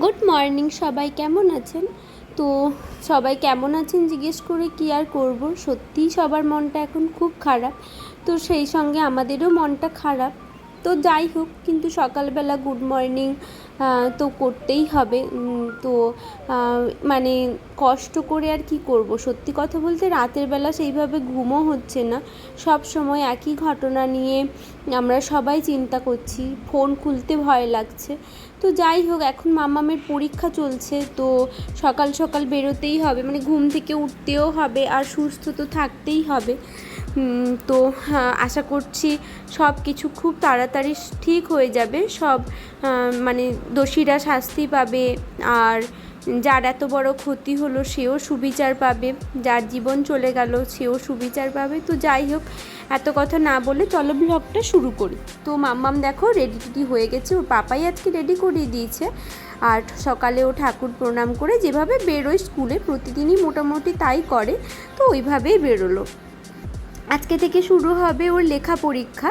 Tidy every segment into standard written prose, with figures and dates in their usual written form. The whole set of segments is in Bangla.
গুড মর্নিং, সবাই কেমন আছেন? তো সবাই কেমন আছেন জিজ্ঞেস করে কি আর করব, সত্যিই সবার মনটা এখন খুব খারাপ। তো সেই সঙ্গে আমাদেরও মনটা খারাপ। তো যাই হোক, কিন্তু সকালবেলা গুড মর্নিং তো করতেই হবে। তো মানে কষ্ট করে আর কি করব, সত্যি কথা বলতে রাতের বেলা সেইভাবে ঘুমও হচ্ছে না। সব সময় একই ঘটনা নিয়ে আমরা সবাই চিন্তা করছি, ফোন খুলতে ভয় লাগছে। তো যাই হোক, এখন মামামের পরীক্ষা চলছে, তো সকাল সকাল বেরোতেই হবে, মানে ঘুম থেকে উঠতেও হবে আর সুস্থ তো থাকতেই হবে। তো আশা করছি সব কিছু খুব তাড়াতাড়ি ঠিক হয়ে যাবে। সব মানে দোষীরা শাস্তি পাবে, আর যার এত বড় ক্ষতি হলো সেও সুবিচার পাবে, যার জীবন চলে গেল সেও সুবিচার পাবে। তো যাই হোক, এত কথা না বলে চলো ব্লগটা শুরু করি। তো মাম্মাম দেখো রেডি টেডি হয়ে গেছে, ওর পাপাই আজকে রেডি করিয়ে দিয়েছে। আর সকালে ও ঠাকুর প্রণাম করে যেভাবে বেরোয় স্কুলে, প্রতিদিনই মোটামুটি তাই করে, তো ওইভাবেই বেরোলো। আজকে থেকে শুরু হবে ওর লেখা পরীক্ষা।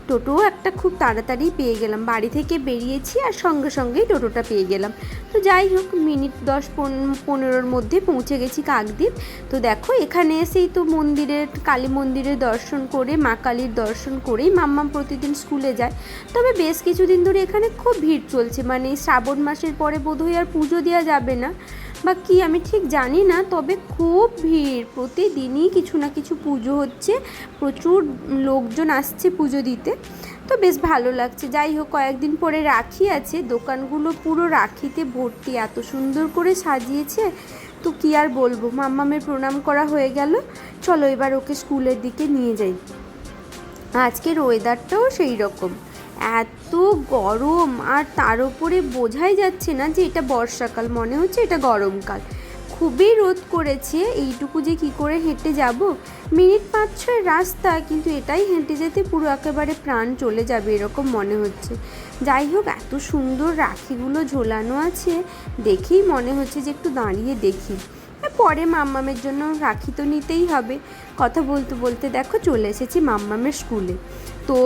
টোটোও একটা খুব তাড়াতাড়ি পেয়ে গেলাম, বাড়ি থেকে বেরিয়েছি আর সঙ্গে সঙ্গেই টোটোটা পেয়ে গেলাম। তো যাই হোক, মিনিট 10-15-র মধ্যে পৌঁছে গেছি কাকদ্বীপ। তো দেখো, এখানে এসেই তো মন্দিরের, কালী মন্দিরের দর্শন করে, মা কালীর দর্শন করেই মাম্মাম প্রতিদিন স্কুলে যায়। তবে বেশ কিছুদিন ধরে এখানে খুব ভিড় চলছে, মানে শ্রাবণ মাসের পরে বোধহয় আর পুজো দেওয়া যাবে না বা কি আমি ঠিক জানি না, তবে খুব ভিড়, প্রতিদিনই কিছু না কিছু পুজো হচ্ছে, প্রচুর লোকজন আসছে পুজো দিতে। তো বেশ ভালো লাগছে। যাই হোক, কয়েকদিন পরে রাখি আছে, দোকানগুলো পুরো রাখিতে ভর্তি, এত সুন্দর করে সাজিয়েছে। তো কী আর বলবো, মাম্মামের প্রণাম করা হয়ে গেল, চলো এবার ওকে স্কুলের দিকে নিয়ে যাই। আজকের ওয়েদারটাও সেই রকম, এত গরম, আর তার উপরে বোঝাই যাচ্ছে না যে এটা বর্ষাকাল, মনে হচ্ছে এটা গরমকাল। খুবই রোদ করেছে, এইটুকু যে কি করে হেঁটে যাব, মিনিট 5-6 রাস্তা, কিন্তু এটাই হেঁটে যেতে পুরো একেবারে প্রাণ চলে যাবে এরকম মনে হচ্ছে। যাই হোক, এত সুন্দর রাখিগুলো ঝোলানো আছে, দেখেই মনে হচ্ছে যে একটু দাঁড়িয়ে দেখি। পরে মাম্মামের জন্য রাখি তো নিতেই হবে। কথা বলতে বলতে দেখো চলে এসেছি মাম্মামের স্কুলে। তো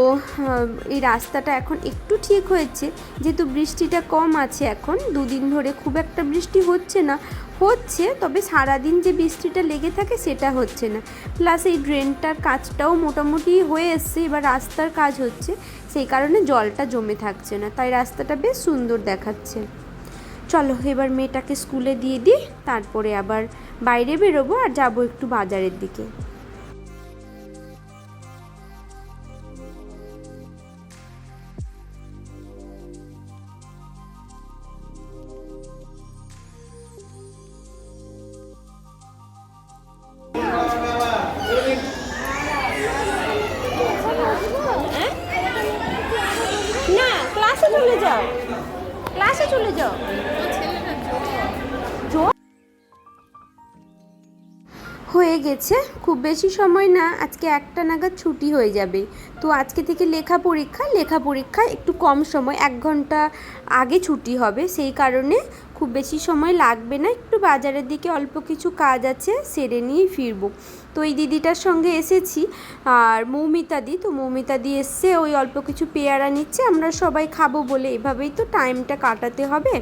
এই রাস্তাটা এখন একটু ঠিক হয়েছে, যেহেতু বৃষ্টিটা কম আছে, এখন দুদিন ধরে খুব একটা বৃষ্টি হচ্ছে না, হচ্ছে তবে সারাদিন যে বৃষ্টিটা লেগে থাকে সেটা হচ্ছে না। প্লাস এই ড্রেনটার কাজটাও মোটামুটি হয়ে এসছে, এবার রাস্তার কাজ হচ্ছে, সেই কারণে জলটা জমে থাকছে না, তাই রাস্তাটা বেশ সুন্দর দেখাচ্ছে। চলো এবার মেয়েটাকে স্কুলে দিয়ে দিই, তারপরে আবার বাইরে বেরোবো আর যাবো একটু বাজারের দিকে। না, ক্লাসে চলে যাও, ক্লাসে চলে যাও। হয়ে গেছে, খুব বেশি সময় না, আজকে 1টা নাগাদ ছুটি হয়ে যাবে। তো আজকে থেকে লেখা পরীক্ষা একটু কম সময়, 1 ঘন্টা আগে ছুটি হবে, সেই কারণে খুব বেশি সময় লাগবে না। একটু বাজারের দিকে অল্প কিছু কাজ আছে, সেরে নিয়েই ফিরবো। তো এই দিদিটার সঙ্গে এসেছি, আর মৌমিতা দি এসছে, ওই অল্প কিছু পেয়ারা নিচ্ছে, আমরা সবাই খাবো বলে, এভাবেই তো টাইমটা কাটাতে হবে।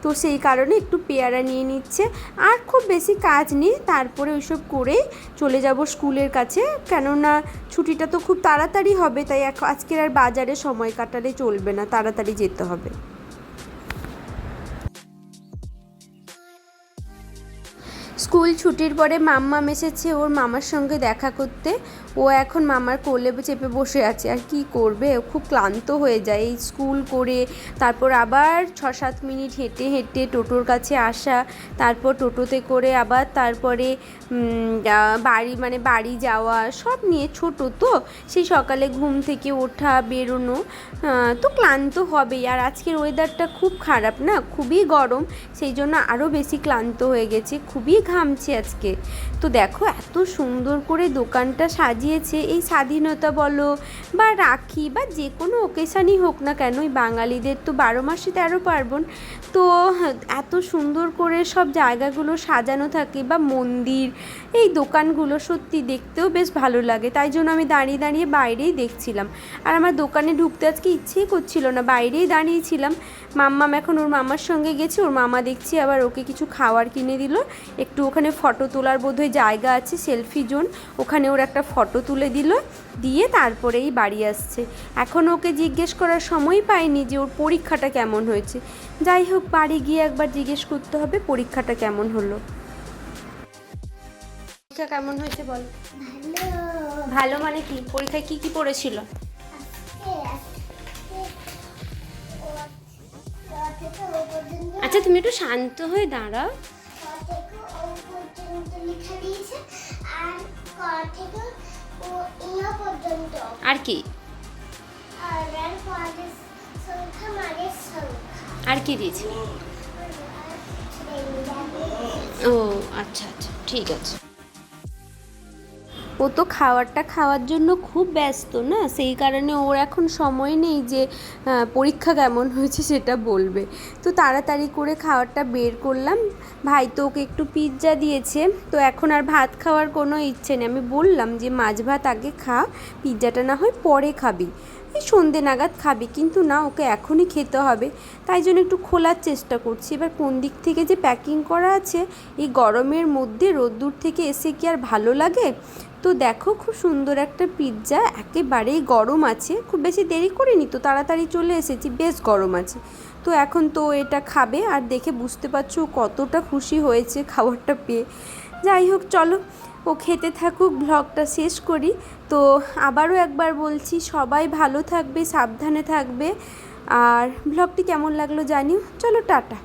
তো সেই কারণে একটু পেয়ারা নিয়ে নিচ্ছে, আর খুব বেশি কাজ নেই, তারপরে ওইসব করেই চলে যাব স্কুলের কাছে, কেননা ছুটিটা তো খুব তাড়াতাড়ি হবে, তাই আজকের আর বাজারে সময় কাটালে চলবে না, তাড়াতাড়ি যেতে হবে। স্কুল ছুটির পরে মাম্মাম এসেছে ওর মামার সঙ্গে দেখা করতে। ও এখন মামার কোলে চেপে বসে আছে, আর কি করবে, ও খুব ক্লান্ত হয়ে যায় এই স্কুল করে, তারপর আবার 6-7 মিনিট হেঁটে হেঁটে টোটোর কাছে আসা, তারপর টোটোতে করে আবার তারপরে বাড়ি যাওয়া, সব নিয়ে, ছোট তো, সেই সকালে ঘুম থেকে ওঠা, বেরোনো, তো ক্লান্ত হবেই। আর আজকের ওয়েদারটা খুব খারাপ না, খুবই গরম, সেই জন্য আরও বেশি ক্লান্ত হয়ে গেছে, খুবই ঘামছি আজকে। তো দেখো এত সুন্দর করে দোকানটা সাজিয়ে সাজিয়েছে। এই স্বাধীনতা বলো বা রাখি বা যে কোনো ওকেশানই হোক না কেন, এই বাঙালিদের তো 12 মাসে 13 পার্বণ। তো এত সুন্দর করে সব জায়গাগুলো সাজানো থাকে বা মন্দির, এই দোকানগুলো সত্যি দেখতেও বেশ ভালো লাগে। তাই জন্য আমি দাঁড়িয়ে দাঁড়িয়ে বাইরেই দেখছিলাম। আর আমার দোকানে ঢুকতে আজকে ইচ্ছেই করছিল না, বাইরেই দাঁড়িয়েছিলাম। মাম্মাম এখন ওর মামার সঙ্গে গেছে, ওর মামা দেখছি আবার ওকে কিছু খাওয়ার কিনে দিল। একটু ওখানে ফটো তোলার বোধহয় জায়গা আছে, সেলফি জোন, ওখানে ওর একটা ফটো তুলে দিল, দিয়ে তারপরেই বাড়ি আসছে। এখন ওকে জিজ্ঞেস করার সময় পাইনি যে ওর পরীক্ষাটা কেমন হয়েছে। যাই হোক, বাড়ি গিয়ে একবার জিজ্ঞেস করতে হবে পরীক্ষাটা কেমন হলো। পরীক্ষা কেমন হয়েছে বল? ভালো মানে কি? পরীক্ষায় কি কি পড়েছিল? আচ্ছা তুমি একটু শান্ত হয়ে দাঁড়াও। আর কি আর কি দিয়েছে? ও আচ্ছা আচ্ছা, ঠিক আছে। ও তো খাওয়ার জন্য খুব ব্যস্ত না, সেই কারণে ওর এখন সময় নেই যে পরীক্ষা কেমন হয়েছে সেটা বলবে। তো তাড়াতাড়ি করে খাওয়ারটা বের করলাম। ভাই তো ওকে একটু পিৎজা দিয়েছে, তো এখন আর ভাত খাওয়ার কোনো ইচ্ছে নেই। আমি বললাম যে মাছ ভাত আগে খা, পিৎজাটা না হয় পরে খাবি, এই সন্ধে নাগাদ খাবি, কিন্তু না, ওকে এখনই খেতে হবে। তাই জন্য একটু খোলার চেষ্টা করছি। এবার কোন দিক থেকে যে প্যাকিং করা আছে, এই গরমের মধ্যে রোদ্দুর থেকে এসে কি আর ভালো লাগে? তো দেখো, খুব সুন্দর একটা পিৎজা, একেবারেই গরম আছে। খুব বেশি দেরি করিনি তো, তাড়াতাড়ি চলে এসেছি, বেশ গরম আছে। তো এখন তো এটা খাবে, আর দেখে বুঝতে পারছো কতটা খুশি হয়েছে খাবারটা পেয়ে। যাই হোক, চলো ও খেতে থাকুক, ব্লগটা শেষ করি। তো আবারও একবার বলছি, সবাই ভালো থাকবে, সাবধানে থাকবে। আর ব্লগটি কেমন লাগলো জানিও। চলো, টাটা।